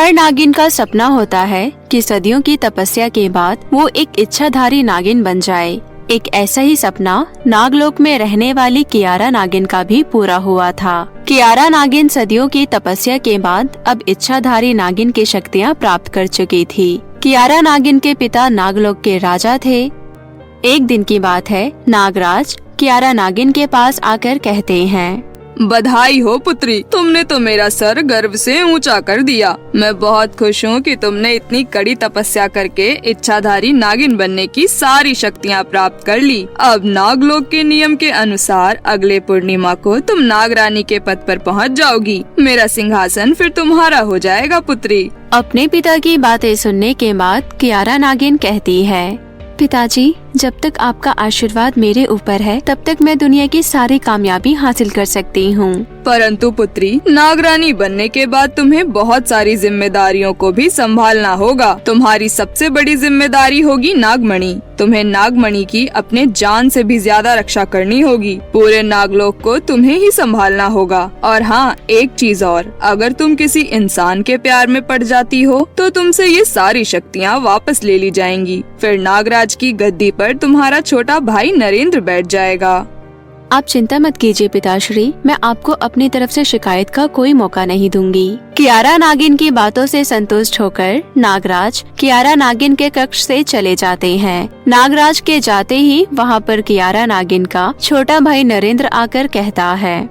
हर नागिन का सपना होता है कि सदियों की तपस्या के बाद वो एक इच्छाधारी नागिन बन जाए। एक ऐसा ही सपना नागलोक में रहने वाली कियारा नागिन का भी पूरा हुआ था। कियारा नागिन सदियों की तपस्या के बाद अब इच्छाधारी नागिन की शक्तियाँ प्राप्त कर चुकी थी। कियारा नागिन के पिता नागलोक के राजा थे। एक दिन की बात है, नागराज कियारा नागिन के पास आकर कहते हैं, बधाई हो पुत्री, तुमने तो मेरा सर गर्व से ऊंचा कर दिया। मैं बहुत खुश हूँ कि तुमने इतनी कड़ी तपस्या करके इच्छाधारी नागिन बनने की सारी शक्तियाँ प्राप्त कर ली। अब नागलोक के नियम के अनुसार अगले पूर्णिमा को तुम नागरानी के पद पर पहुँच जाओगी। मेरा सिंहासन फिर तुम्हारा हो जाएगा पुत्री। अपने पिता की बातें सुनने के बाद कियारा नागिन कहती है, पिताजी, जब तक आपका आशीर्वाद मेरे ऊपर है तब तक मैं दुनिया की सारी कामयाबी हासिल कर सकती हूँ। परंतु पुत्री, नागरानी बनने के बाद तुम्हें बहुत सारी जिम्मेदारियों को भी संभालना होगा। तुम्हारी सबसे बड़ी जिम्मेदारी होगी नागमणि। तुम्हें नागमणि की अपने जान से भी ज्यादा रक्षा करनी होगी। पूरे नागलोक को तुम्हें ही संभालना होगा। और हाँ, एक चीज और, अगर तुम किसी इंसान के प्यार में पड़ जाती हो तो तुमसे ये सारी शक्तियाँ वापस ले ली जाएंगी। फिर नागराज की गद्दी पर तुम्हारा छोटा भाई नरेंद्र बैठ जाएगा। आप चिंता मत कीजिए पिताश्री, मैं आपको अपनी तरफ से शिकायत का कोई मौका नहीं दूंगी। कियारा नागिन की बातों से संतुष्ट होकर नागराज कियारा नागिन के कक्ष से चले जाते हैं। नागराज के जाते ही वहाँ पर कियारा नागिन का छोटा भाई नरेंद्र आकर कहता है,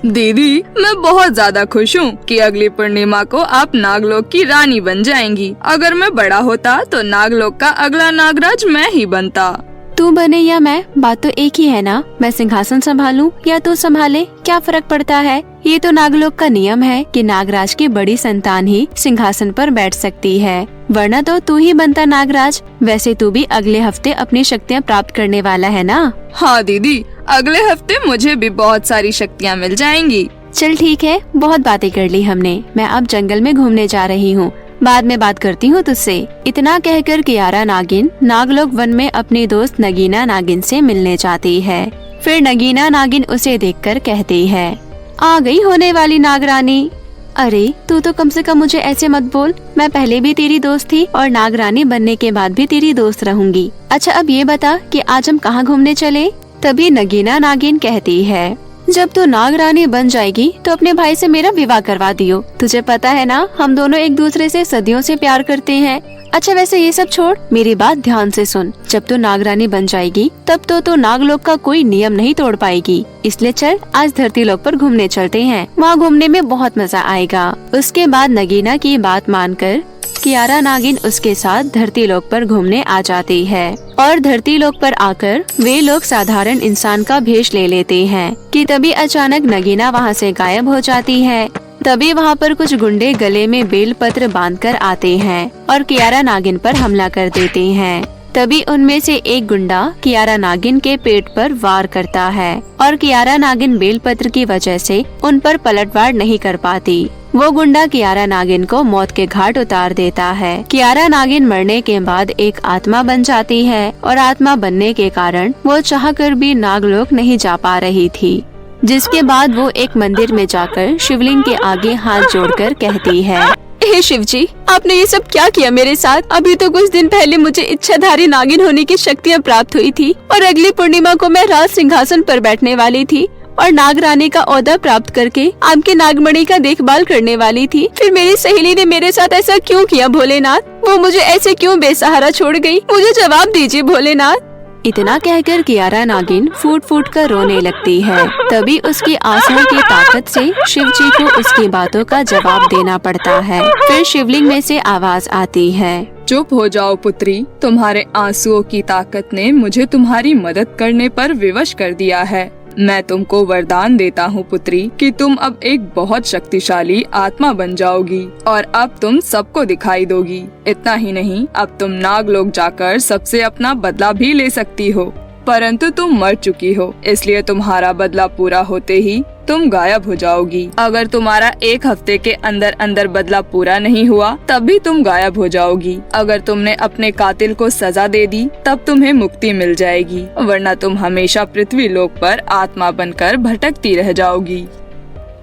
दीदी, मैं बहुत ज्यादा खुश हूँ कि अगली पूर्णिमा को आप नागलोक की रानी बन जाएंगी। अगर मैं बड़ा होता तो नागलोक का अगला नागराज मैं ही बनता। तू बने या मैं, बात तो एक ही है ना। मैं सिंहासन संभालूं या तू संभाले, क्या फर्क पड़ता है। ये तो नागलोक का नियम है कि नागराज की बड़ी संतान ही सिंहासन पर बैठ सकती है, वरना तो तू ही बनता नागराज। वैसे तू भी अगले हफ्ते अपनी शक्तियाँ प्राप्त करने वाला है ना। हाँ दीदी, अगले हफ्ते मुझे भी बहुत सारी शक्तियाँ मिल जाएंगी। चल ठीक है, बहुत बातें कर ली हमने। मैं अब जंगल में घूमने जा रही हूँ, बाद में बात करती हूँ तुझसे। इतना कहकर कियारा नागिन नागलोक वन में अपनी दोस्त नगीना नागिन से मिलने जाती है। फिर नगीना नागिन उसे देखकर कहती है, आ गई होने वाली नागरानी। अरे तू तो कम से कम मुझे ऐसे मत बोल, मैं पहले भी तेरी दोस्त थी और नागरानी बनने के बाद भी तेरी दोस्त रहूंगी। अच्छा अब ये बता कि आज हम कहाँ घूमने चले। तभी नगीना नागिन कहती है, जब तू नागरानी बन जाएगी तो अपने भाई से मेरा विवाह करवा दियो। तुझे पता है ना, हम दोनों एक दूसरे से सदियों से प्यार करते हैं। अच्छा वैसे ये सब छोड़, मेरी बात ध्यान से सुन। जब तू नागरानी बन जाएगी तब तो नागलोक का कोई नियम नहीं तोड़ पाएगी। इसलिए चल आज धरती लोक पर घूमने चलते हैं, वहाँ घूमने में बहुत मजा आएगा। उसके बाद नगीना की बात मानकर कियारा नागिन उसके साथ धरती लोक पर घूमने आ जाती है। और धरती लोक पर आकर वे लोग साधारण इंसान का भेष ले लेते हैं कि तभी अचानक नगीना वहाँ से गायब हो जाती है। तभी वहाँ पर कुछ गुंडे गले में बेलपत्र बांधकर आते हैं और कियारा नागिन पर हमला कर देते हैं। तभी उनमें से एक गुंडा कियारा नागिन के पेट पर वार करता है और कियारा नागिन बेलपत्र की वजह से उन पर पलटवार नहीं कर पाती। वो गुंडा कियारा नागिन को मौत के घाट उतार देता है। कियारा नागिन मरने के बाद एक आत्मा बन जाती है और आत्मा बनने के कारण वो चाहकर भी नागलोक नहीं जा पा रही थी। जिसके बाद वो एक मंदिर में जाकर शिवलिंग के आगे हाथ जोड़कर कहती है, हे शिव जी, आपने ये सब क्या किया मेरे साथ। अभी तो कुछ दिन पहले मुझे इच्छाधारी नागिन होने की शक्तियाँ प्राप्त हुई थी और अगली पूर्णिमा को मैं राज सिंहासन पर बैठने वाली थी और नागरानी का ओहदा प्राप्त करके आपके नागमणि का देखभाल करने वाली थी। फिर मेरी सहेली ने मेरे साथ ऐसा क्यों किया भोलेनाथ। वो मुझे ऐसे क्यों बेसहारा छोड़ गई, मुझे जवाब दीजिए भोलेनाथ। इतना कहकर कियारा नागिन फूट फूट कर रोने लगती है। तभी उसकी आंसुओं की ताकत से शिव जी को उसकी बातों का जवाब देना पड़ता है। फिर शिवलिंग में से आवाज आती है, चुप हो जाओ पुत्री, तुम्हारे आंसुओं की ताकत ने मुझे तुम्हारी मदद करने पर विवश कर दिया है। मैं तुमको वरदान देता हूँ पुत्री कि तुम अब एक बहुत शक्तिशाली आत्मा बन जाओगी और अब तुम सबको दिखाई दोगी। इतना ही नहीं, अब तुम नागलोक जाकर सबसे अपना बदला भी ले सकती हो। परंतु तुम मर चुकी हो, इसलिए तुम्हारा बदला पूरा होते ही तुम गायब हो जाओगी। अगर तुम्हारा 1 हफ्ते के अंदर अंदर बदला पूरा नहीं हुआ तब भी तुम गायब हो जाओगी। अगर तुमने अपने कातिल को सजा दे दी तब तुम्हें मुक्ति मिल जाएगी, वरना तुम हमेशा पृथ्वी लोक पर आत्मा बनकर भटकती रह जाओगी।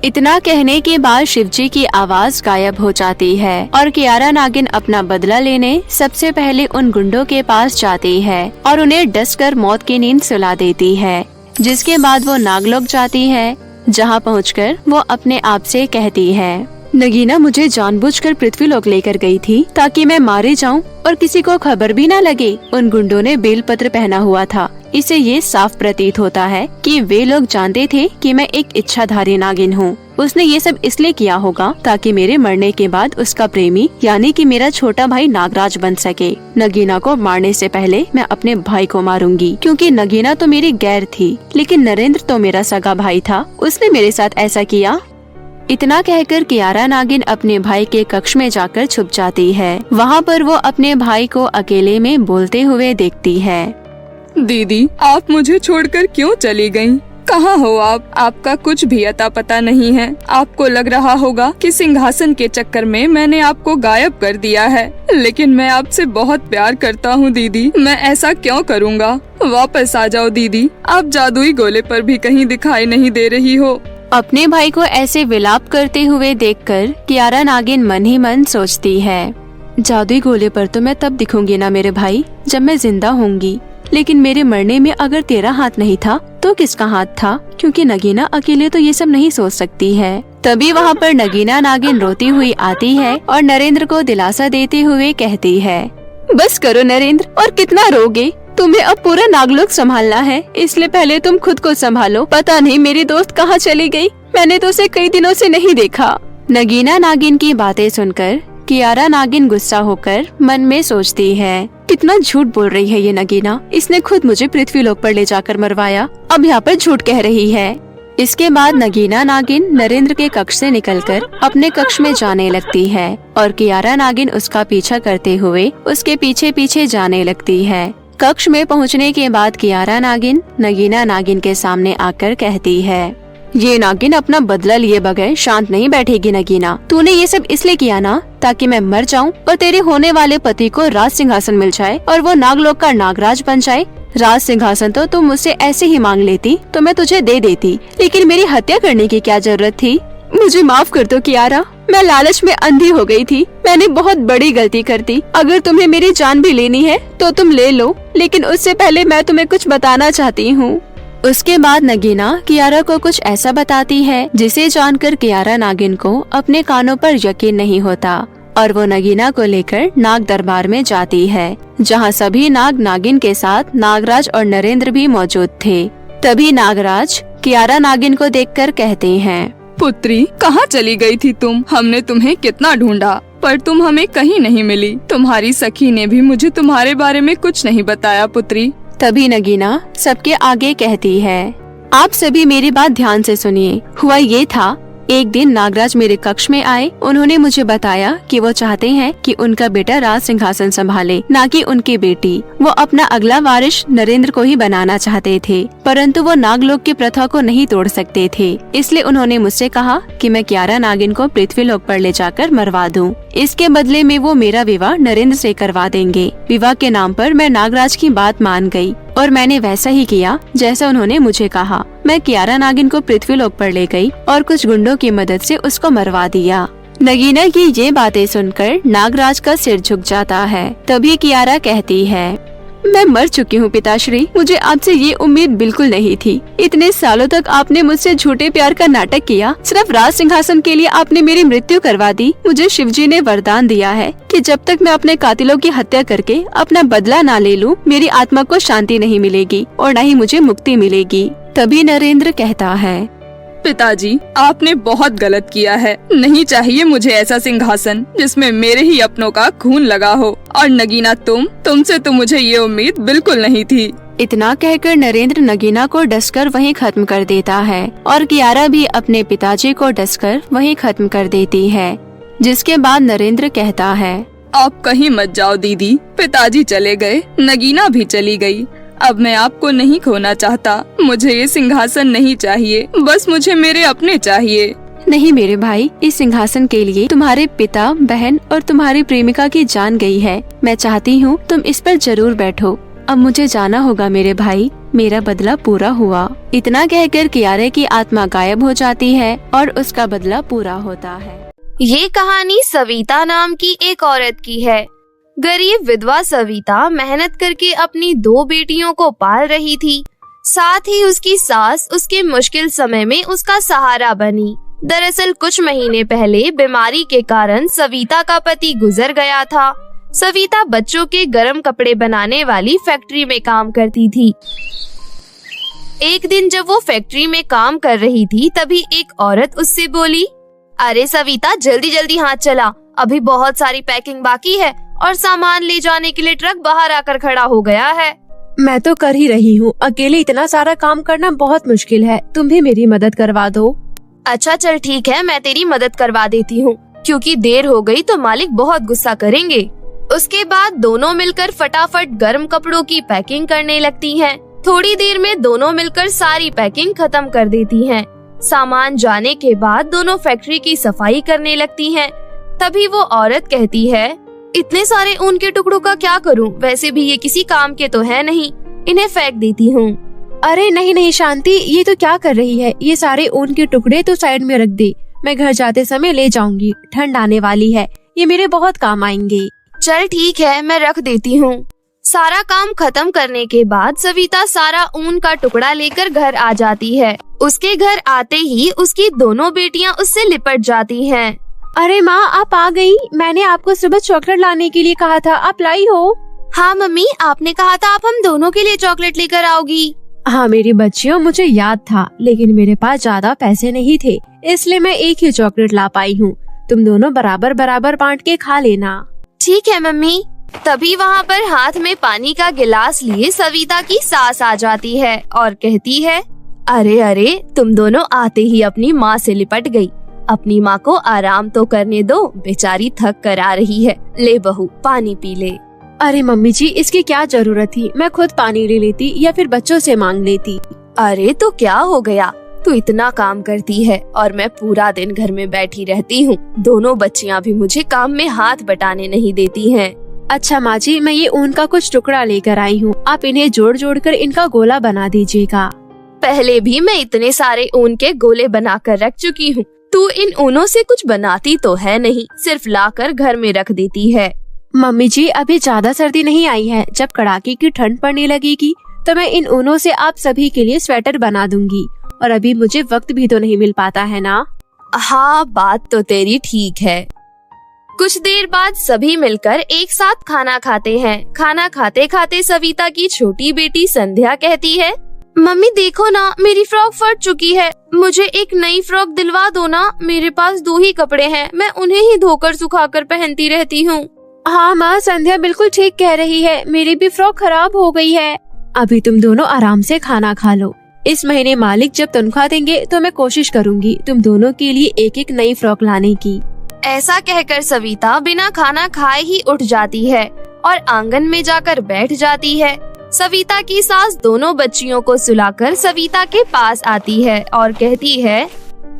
इतना कहने के बाद शिवजी की आवाज गायब हो जाती है और कियारा नागिन अपना बदला लेने सबसे पहले उन गुंडों के पास जाती है और उन्हें डसकर मौत की नींद सुला देती है। जिसके बाद वो नागलोक जाती है, जहाँ पहुंचकर वो अपने आप से कहती है, नगीना मुझे जानबूझकर पृथ्वीलोक लेकर गई थी ताकि मैं मारे जाऊं और किसी को खबर भी न लगे। उन गुंडों ने बेलपत्र पहना हुआ था, इससे ये साफ प्रतीत होता है कि वे लोग जानते थे कि मैं एक इच्छाधारी नागिन हूँ। उसने ये सब इसलिए किया होगा ताकि मेरे मरने के बाद उसका प्रेमी यानी कि मेरा छोटा भाई नागराज बन सके। नगीना को मारने से पहले मैं अपने भाई को मारूंगी, क्योंकि नगीना तो मेरी गैर थी, लेकिन नरेंद्र तो मेरा सगा भाई था, उसने मेरे साथ ऐसा किया। इतना कहकर कियारा नागिन अपने भाई के कक्ष में जाकर छुप जाती है। वहाँ पर वो अपने भाई को अकेले में बोलते हुए देखती है, दीदी आप मुझे छोड़कर क्यों चली गयी? कहाँ हो आप? आपका कुछ भी अता पता नहीं है। आपको लग रहा होगा कि सिंहासन के चक्कर में मैंने आपको गायब कर दिया है, लेकिन मैं आपसे बहुत प्यार करता हूँ दीदी। मैं ऐसा क्यों करूँगा? वापस आ जाओ दीदी। आप जादुई गोले पर भी कहीं दिखाई नहीं दे रही हो। अपने भाई को ऐसे विलाप करते हुए देखकर कियारा नागिन मन ही मन सोचती है, जादुई गोले पर तो मैं तब दिखूंगी ना मेरे भाई, जब मैं जिंदा होंगी। लेकिन मेरे मरने में अगर तेरा हाथ नहीं था तो किसका हाथ था? क्योंकि नगीना अकेले तो ये सब नहीं सोच सकती है। तभी वहाँ पर नगीना नागिन रोती हुई आती है और नरेंद्र को दिलासा देते हुए कहती है, बस करो नरेंद्र, और कितना रोगे? तुम्हें अब पूरा नागलोक संभालना है, इसलिए पहले तुम खुद को संभालो। पता नहीं मेरी दोस्त कहाँ चली गई, मैंने तो उसे कई दिनों से नहीं देखा। नगीना नागिन की बातें सुनकर कियारा नागिन गुस्सा होकर मन में सोचती है, कितना झूठ बोल रही है ये नगीना। इसने खुद मुझे पृथ्वीलोक पर ले जाकर मरवाया, अब यहाँ पर झूठ कह रही है। इसके बाद नगीना नागिन नरेंद्र के कक्ष से निकलकर अपने कक्ष में जाने लगती है और कियारा नागिन उसका पीछा करते हुए उसके पीछे पीछे जाने लगती है। कक्ष में पहुँचने के बाद कियारा नागिन नगीना नागिन के सामने आकर कहती है, ये नागिन अपना बदला लिए बगैर शांत नहीं बैठेगी। नगीना, तूने ये सब इसलिए किया ना ताकि मैं मर जाऊं और तेरे होने वाले पति को राज सिंहासन मिल जाए और वो नागलोक का नागराज बन जाए। राज सिंहासन तो तुम मुझसे ऐसे ही मांग लेती तो मैं तुझे दे देती, लेकिन मेरी हत्या करने की क्या जरूरत थी? मुझे माफ कर दो कियारा, मैं लालच में अंधी हो गई थी। मैंने बहुत बड़ी गलती कर दी। अगर तुम्हें मेरी जान भी लेनी है तो तुम ले लो, लेकिन उससे पहले मैं तुम्हें कुछ बताना चाहती हूँ। उसके बाद नगीना कियारा को कुछ ऐसा बताती है जिसे जानकर कियारा नागिन को अपने कानों पर यकीन नहीं होता और वो नगीना को लेकर नाग दरबार में जाती है, जहाँ सभी नाग नागिन के साथ नागराज और नरेंद्र भी मौजूद थे। तभी नागराज कियारा नागिन को देखकर कहते हैं, पुत्री कहाँ चली गई थी तुम? हमने तुम्हें कितना ढूंढा पर तुम हमें कहीं नहीं मिली। तुम्हारी सखी ने भी मुझे तुम्हारे बारे में कुछ नहीं बताया पुत्री। तभी नगीना सबके आगे कहती है, आप सभी मेरी बात ध्यान से सुनिए। हुआ ये था, एक दिन नागराज मेरे कक्ष में आए। उन्होंने मुझे बताया कि वो चाहते हैं कि उनका बेटा राज सिंहासन संभाले, ना कि उनकी बेटी। वो अपना अगला वारिस नरेंद्र को ही बनाना चाहते थे, परंतु वो नागलोक की प्रथा को नहीं तोड़ सकते थे। इसलिए उन्होंने मुझसे कहा कि मैं कियारा नागिन को पृथ्वीलोक पर ले जाकर मरवा दूं। इसके बदले में वो मेरा विवाह नरेंद्र से करवा देंगे। विवाह के नाम पर मैं नागराज की बात मान गई और मैंने वैसा ही किया जैसा उन्होंने मुझे कहा। मैं कियारा नागिन को पृथ्वीलोक पर ले गई और कुछ गुंडों की मदद से उसको मरवा दिया। नगीना की ये बातें सुनकर नागराज का सिर झुक जाता है। तभी कियारा कहती है, मैं मर चुकी हूँ पिताश्री, मुझे आपसे ये उम्मीद बिल्कुल नहीं थी। इतने सालों तक आपने मुझसे झूठे प्यार का नाटक किया। सिर्फ राज सिंहासन के लिए आपने मेरी मृत्यु करवा दी। मुझे शिवजी ने वरदान दिया है कि जब तक मैं अपने कातिलों की हत्या करके अपना बदला ना ले लूं, मेरी आत्मा को शांति नहीं मिलेगी और न ही मुझे मुक्ति मिलेगी। तभी नरेंद्र कहता है, पिताजी आपने बहुत गलत किया है। नहीं चाहिए मुझे ऐसा सिंहासन जिसमें मेरे ही अपनों का खून लगा हो। और नगीना तुमसे तो मुझे ये उम्मीद बिल्कुल नहीं थी। इतना कहकर नरेंद्र नगीना को डसकर वहीं खत्म कर देता है और कियारा भी अपने पिताजी को डसकर वहीं खत्म कर देती है। जिसके बाद नरेंद्र कहता है, आप कहीं मत जाओ दीदी, पिताजी चले गए, नगीना भी चली गई। अब मैं आपको नहीं खोना चाहता। मुझे ये सिंहासन नहीं चाहिए, बस मुझे मेरे अपने चाहिए। नहीं मेरे भाई, इस सिंहासन के लिए तुम्हारे पिता, बहन और तुम्हारी प्रेमिका की जान गई है। मैं चाहती हूँ तुम इस पर जरूर बैठो। अब मुझे जाना होगा मेरे भाई, मेरा बदला पूरा हुआ। इतना कहकर कियारा की आत्मा गायब हो जाती है और उसका बदला पूरा होता है। ये कहानी सविता नाम की एक औरत की है। गरीब विधवा सविता मेहनत करके अपनी 2 बेटियों को पाल रही थी। साथ ही उसकी सास उसके मुश्किल समय में उसका सहारा बनी। दरअसल कुछ महीने पहले बीमारी के कारण सविता का पति गुजर गया था। सविता बच्चों के गर्म कपड़े बनाने वाली फैक्ट्री में काम करती थी। एक दिन जब वो फैक्ट्री में काम कर रही थी, तभी एक औरत उससे बोली, अरे सविता, जल्दी जल्दी हाथ चला, अभी बहुत सारी पैकिंग बाकी है और सामान ले जाने के लिए ट्रक बाहर आकर खड़ा हो गया है। मैं तो कर ही रही हूँ, अकेले इतना सारा काम करना बहुत मुश्किल है, तुम भी मेरी मदद करवा दो। अच्छा चल ठीक है, मैं तेरी मदद करवा देती हूँ, क्योंकि देर हो गई तो मालिक बहुत गुस्सा करेंगे। उसके बाद दोनों मिलकर फटाफट गर्म कपड़ों की पैकिंग करने लगती हैं। थोड़ी देर में दोनों मिलकर सारी पैकिंग खत्म कर देती हैं। सामान जाने के बाद दोनों फैक्ट्री की सफाई करने लगती हैं। तभी वो औरत कहती है, इतने सारे ऊन के टुकड़ों का क्या करूं? वैसे भी ये किसी काम के तो है नहीं, इन्हें फेंक देती हूँ। अरे नहीं नहीं शांति, ये तो क्या कर रही है? ये सारे ऊन के टुकड़े तो साइड में रख दे, मैं घर जाते समय ले जाऊंगी। ठंड आने वाली है, ये मेरे बहुत काम आएंगे। चल ठीक है, मैं रख देती हूँ। सारा काम खत्म करने के बाद सविता सारा ऊन का टुकड़ा लेकर घर आ जाती है। उसके घर आते ही उसकी दोनों बेटियां उससे लिपट जाती हैं। अरे माँ, आप आ गई? मैंने आपको सुबह चॉकलेट लाने के लिए कहा था, आप लाई हो? हाँ मम्मी, आपने कहा था आप हम दोनों के लिए चॉकलेट लेकर आओगी। हाँ मेरी बच्चियों, मुझे याद था, लेकिन मेरे पास ज्यादा पैसे नहीं थे, इसलिए मैं एक ही चॉकलेट ला पाई हूँ। तुम दोनों बराबर बराबर बांट के खा लेना। ठीक है मम्मी। तभी वहाँ पर हाथ में पानी का गिलास लिए सविता की सास आ जाती है और कहती है, अरे अरे, तुम दोनों आते ही अपनी माँ से लिपट गई। अपनी माँ को आराम तो करने दो, बेचारी थक कर आ रही है। ले बहू, पानी पी ले। अरे मम्मी जी, इसकी क्या जरूरत थी? मैं खुद पानी ले लेती या फिर बच्चों से मांग लेती। अरे तो क्या हो गया, तू इतना काम करती है और मैं पूरा दिन घर में बैठी रहती हूँ। दोनों बच्चियाँ भी मुझे काम में हाथ बटाने नहीं देती हैं। अच्छा माँ जी, मैं ये ऊन का कुछ टुकड़ा लेकर आई हूँ, आप इन्हें जोड़ जोड़ कर इनका गोला बना दीजिएगा। पहले भी मैं इतने सारे ऊन के गोले बना कर रख चुकी हूँ। तू इन ऊनों से कुछ बनाती तो है नहीं, सिर्फ लाकर घर में रख देती है। मम्मी जी, अभी ज्यादा सर्दी नहीं आई है, जब कड़ाके की ठंड पड़ने लगेगी तो मैं इन ऊनों से आप सभी के लिए स्वेटर बना दूंगी। और अभी मुझे वक्त भी तो नहीं मिल पाता है ना। हाँ, बात तो तेरी ठीक है। कुछ देर बाद सभी मिलकर एक साथ खाना खाते हैं। खाना खाते खाते सविता की छोटी बेटी संध्या कहती है, मम्मी देखो ना, मेरी फ्रॉक फट चुकी है, मुझे एक नई फ्रॉक दिलवा दो ना। मेरे पास 2 ही कपड़े हैं, मैं उन्हें ही धोकर सुखाकर पहनती रहती हूँ। हाँ माँ, संध्या बिल्कुल ठीक कह रही है, मेरी भी फ्रॉक खराब हो गई है। अभी तुम दोनों आराम से खाना खा लो। इस महीने मालिक जब तनख्वाह देंगे तो मैं कोशिश करूँगी तुम दोनों के लिए एक एक नई फ्रॉक लाने की। ऐसा कहकर सविता बिना खाना खाए ही उठ जाती है और आंगन में जाकर बैठ जाती है। सविता की सास दोनों बच्चियों को सुलाकर सविता के पास आती है और कहती है,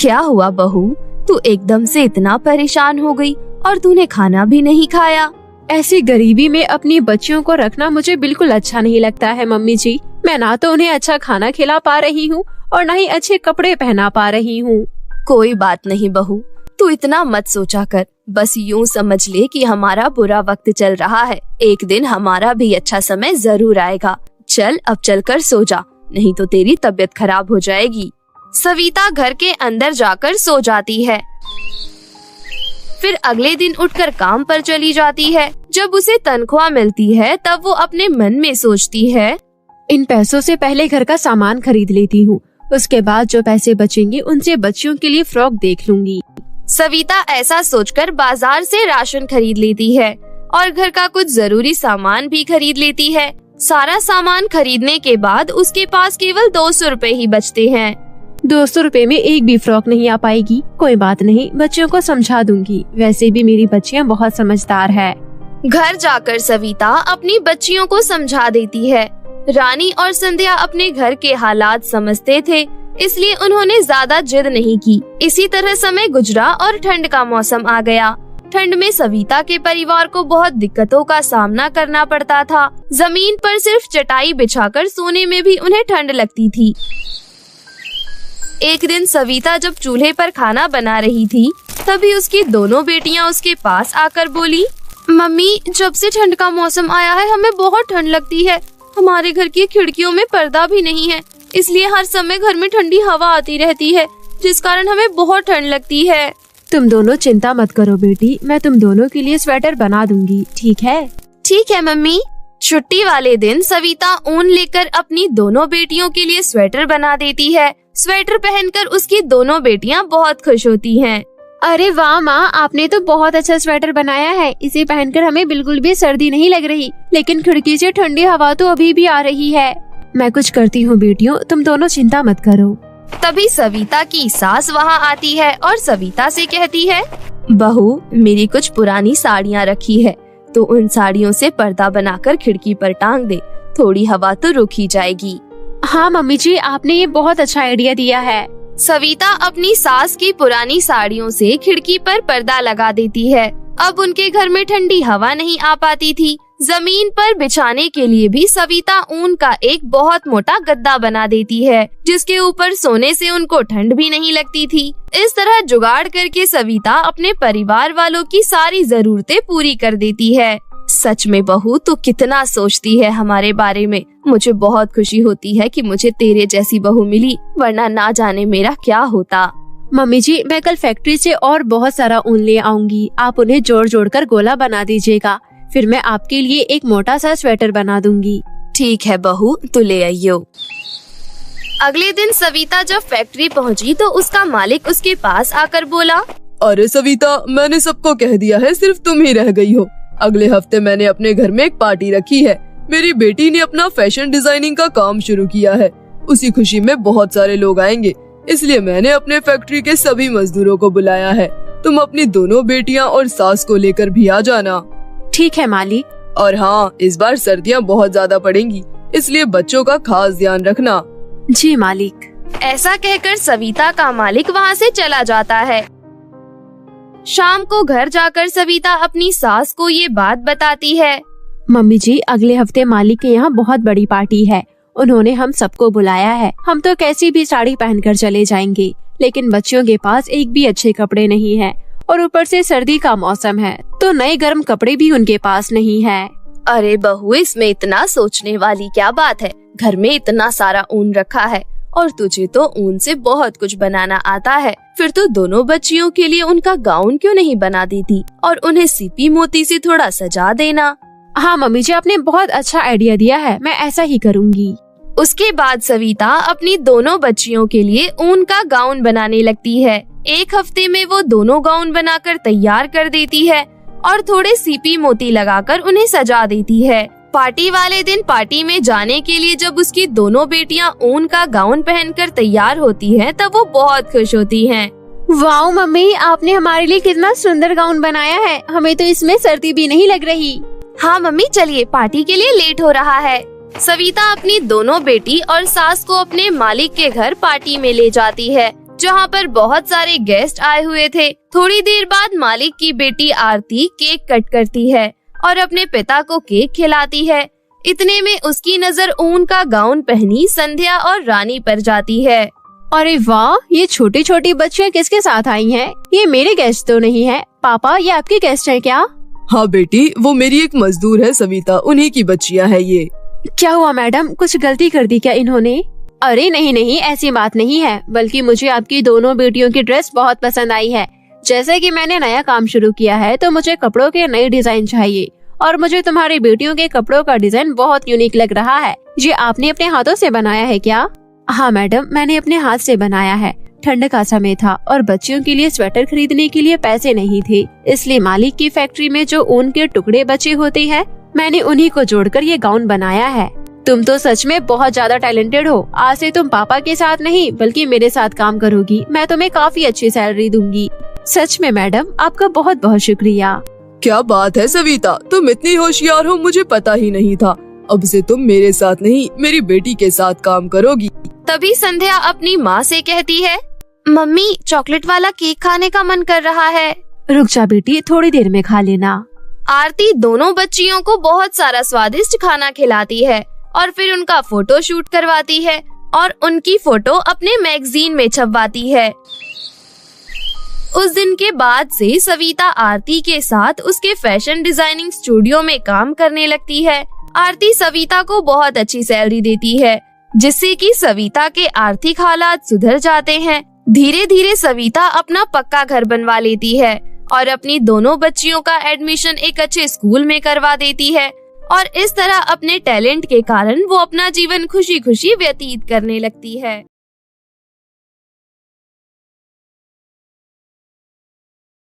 क्या हुआ बहू, तू एकदम से इतना परेशान हो गई और तूने खाना भी नहीं खाया। ऐसी गरीबी में अपनी बच्चियों को रखना मुझे बिल्कुल अच्छा नहीं लगता है मम्मी जी। मैं ना तो उन्हें अच्छा खाना खिला पा रही हूँ और ना ही अच्छे कपड़े पहना पा रही हूँ। कोई बात नहीं बहू, तू इतना मत सोचा कर। बस यूं समझ ले कि हमारा बुरा वक्त चल रहा है, एक दिन हमारा भी अच्छा समय जरूर आएगा। चल अब चलकर सो जा, नहीं तो तेरी तबीयत खराब हो जाएगी। सविता घर के अंदर जाकर सो जाती है। फिर अगले दिन उठकर काम पर चली जाती है। जब उसे तनख्वाह मिलती है तब वो अपने मन में सोचती है, इन पैसों से पहले घर का सामान खरीद लेती हूँ, उसके बाद जो पैसे बचेंगे उनसे बच्चियों के लिए फ्रॉक देख लूंगी। सविता ऐसा सोचकर बाजार से राशन खरीद लेती है और घर का कुछ जरूरी सामान भी खरीद लेती है। सारा सामान खरीदने के बाद उसके पास केवल 200 रुपए ही बचते हैं। 200 रुपए में एक भी फ्रॉक नहीं आ पाएगी। कोई बात नहीं, बच्चियों को समझा दूंगी, वैसे भी मेरी बच्चियाँ बहुत समझदार है। घर जाकर सविता अपनी बच्चियों को समझा देती है। रानी और संध्या अपने घर के हालात समझते थे, इसलिए उन्होंने ज्यादा जिद नहीं की। इसी तरह समय गुजरा और ठंड का मौसम आ गया। ठंड में सविता के परिवार को बहुत दिक्कतों का सामना करना पड़ता था। जमीन पर सिर्फ चटाई बिछाकर सोने में भी उन्हें ठंड लगती थी। एक दिन सविता जब चूल्हे पर खाना बना रही थी, तभी उसकी दोनों बेटियां उसके पास आकर बोली, मम्मी, जब से ठंड का मौसम आया है हमें बहुत ठंड लगती है। हमारे घर की खिड़कियों में पर्दा भी नहीं है, इसलिए हर समय घर में ठंडी हवा आती रहती है, जिस कारण हमें बहुत ठंड लगती है। तुम दोनों चिंता मत करो बेटी, मैं तुम दोनों के लिए स्वेटर बना दूंगी, ठीक है? ठीक है मम्मी। छुट्टी वाले दिन सविता ऊन लेकर अपनी दोनों बेटियों के लिए स्वेटर बना देती है। स्वेटर पहनकर उसकी दोनों बेटियां बहुत खुश होती हैं। अरे वाह माँ, आपने तो बहुत अच्छा स्वेटर बनाया है। इसे पहनकर हमें बिल्कुल भी सर्दी नहीं लग रही, लेकिन खिड़की से ठंडी हवा तो अभी भी आ रही है। मैं कुछ करती हूँ बेटियों, तुम दोनों चिंता मत करो। तभी सविता की सास वहाँ आती है और सविता से कहती है, बहू, मेरी कुछ पुरानी साड़ियाँ रखी है, तो उन साड़ियों से पर्दा बनाकर खिड़की पर टांग दे, थोड़ी हवा तो रुक ही जाएगी। हाँ मम्मी जी, आपने ये बहुत अच्छा आइडिया दिया है। सविता अपनी सास की पुरानी साड़ियों से खिड़की पर पर्दा लगा देती है। अब उनके घर में ठंडी हवा नहीं आ पाती थी। जमीन पर बिछाने के लिए भी सविता ऊन का एक बहुत मोटा गद्दा बना देती है, जिसके ऊपर सोने से उनको ठंड भी नहीं लगती थी। इस तरह जुगाड़ करके सविता अपने परिवार वालों की सारी जरूरतें पूरी कर देती है। सच में बहू, तू कितना सोचती है हमारे बारे में। मुझे बहुत खुशी होती है कि मुझे तेरे जैसी बहू मिली, वरना ना जाने मेरा क्या होता। मम्मी जी, मैं कल फैक्ट्री से और बहुत सारा ऊन ले आऊंगी। आप उन्हें जोड़ जोड़ कर गोला बना दीजिएगा, फिर मैं आपके लिए एक मोटा सा स्वेटर बना दूंगी। ठीक है बहू, तू ले आइयो। अगले दिन सविता जब फैक्ट्री पहुंची तो उसका मालिक उसके पास आकर बोला, अरे सविता, मैंने सबको कह दिया है, सिर्फ तुम ही रह गई हो। अगले हफ्ते मैंने अपने घर में एक पार्टी रखी है। मेरी बेटी ने अपना फैशन डिजाइनिंग का काम शुरू किया है। उसी खुशी में बहुत सारे लोग आएंगे, इसलिए मैंने अपने फैक्ट्री के सभी मजदूरों को बुलाया है। तुम अपनी दोनों बेटियां और सास को लेकर भी आ जाना। ठीक है मालिक। और हाँ, इस बार सर्दियाँ बहुत ज्यादा पड़ेंगी, इसलिए बच्चों का खास ध्यान रखना। जी मालिक। ऐसा कहकर सविता का मालिक वहाँ से चला जाता है। शाम को घर जाकर सविता अपनी सास को ये बात बताती है। मम्मी जी, अगले हफ्ते मालिक के यहाँ बहुत बड़ी पार्टी है। उन्होंने हम सबको बुलाया है। हम तो कैसी भी साड़ी पहनकर चले जाएंगे, लेकिन बच्चों के पास एक भी अच्छे कपड़े नहीं है, और ऊपर से सर्दी का मौसम है, तो नए गर्म कपड़े भी उनके पास नहीं है। अरे बहू, इसमें इतना सोचने वाली क्या बात है। घर में इतना सारा ऊन रखा है और तुझे तो ऊन से बहुत कुछ बनाना आता है। फिर तो दोनों बच्चियों के लिए उनका गाउन क्यों नहीं बना देती और उन्हें सीपी मोती से थोड़ा सजा देना। हाँ मम्मी जी, आपने बहुत अच्छा आइडिया दिया है, मैं ऐसा ही करूँगी। उसके बाद सविता अपनी दोनों बच्चियों के लिए ऊन का गाउन बनाने लगती है। एक हफ्ते में वो दोनों गाउन बनाकर तैयार कर देती है और थोड़े सीपी मोती लगाकर उन्हें सजा देती है। पार्टी वाले दिन पार्टी में जाने के लिए जब उसकी दोनों बेटियां ऊन का गाउन पहनकर तैयार होती हैं, तब वो बहुत खुश होती हैं। वाओ मम्मी, आपने हमारे लिए कितना सुंदर गाउन बनाया है। हमें तो इसमें सर्दी भी नहीं लग रही। हाँ मम्मी, चलिए, पार्टी के लिए लेट हो रहा है। सविता अपनी दोनों बेटी और सास को अपने मालिक के घर पार्टी में ले जाती है, जहाँ पर बहुत सारे गेस्ट आए हुए थे। थोड़ी देर बाद मालिक की बेटी आरती केक कट करती है और अपने पिता को केक खिलाती है। इतने में उसकी नजर ऊन का गाउन पहनी संध्या और रानी पर जाती है। अरे वाह, ये छोटी छोटी बच्चियाँ किसके साथ आई हैं? ये मेरे गेस्ट तो नहीं है। पापा, ये आपके गेस्ट हैं क्या? हाँ बेटी, वो मेरी एक मजदूर है सविता, उन्हीं की बच्चियाँ है ये। क्या हुआ मैडम, कुछ गलती कर दी क्या इन्होंने? अरे नहीं नहीं, ऐसी बात नहीं है, बल्कि मुझे आपकी दोनों बेटियों की ड्रेस बहुत पसंद आई है। जैसे कि मैंने नया काम शुरू किया है, तो मुझे कपड़ों के नए डिजाइन चाहिए, और मुझे तुम्हारी बेटियों के कपड़ों का डिजाइन बहुत यूनिक लग रहा है। ये आपने अपने हाथों से बनाया है क्या? हाँ मैडम, मैंने अपने हाथ से बनाया है। ठंड का समय था और बच्चियों के लिए स्वेटर खरीदने के लिए पैसे नहीं थे, इसलिए मालिक की फैक्ट्री में जो ऊन के टुकड़े बचे होते हैं, मैंने उन्हीं को जोड़कर ये गाउन बनाया है। तुम तो सच में बहुत ज्यादा टैलेंटेड हो। आज से तुम पापा के साथ नहीं बल्कि मेरे साथ काम करोगी। मैं तुम्हें काफी अच्छी सैलरी दूंगी। सच में मैडम, आपका बहुत बहुत शुक्रिया। क्या बात है सविता, तुम इतनी होशियार हो, मुझे पता ही नहीं था। अब से तुम मेरे साथ नहीं, मेरी बेटी के साथ काम करोगी। तभी संध्या अपनी माँ से कहती है, मम्मी, चॉकलेट वाला केक खाने का मन कर रहा है। रुक जा बेटी, थोड़ी देर में खा लेना। आरती दोनों बच्चियों को बहुत सारा स्वादिष्ट खाना खिलाती है और फिर उनका फोटो शूट करवाती है और उनकी फोटो अपने मैगजीन में छपवाती है। उस दिन के बाद से सविता आरती के साथ उसके फैशन डिजाइनिंग स्टूडियो में काम करने लगती है। आरती सविता को बहुत अच्छी सैलरी देती है, जिससे कि सविता के आर्थिक हालात सुधर जाते हैं। धीरे धीरे सविता अपना पक्का घर बनवा लेती है और अपनी दोनों बच्चियों का एडमिशन एक अच्छे स्कूल में करवा देती है और इस तरह अपने टैलेंट के कारण वो अपना जीवन खुशी खुशी व्यतीत करने लगती है।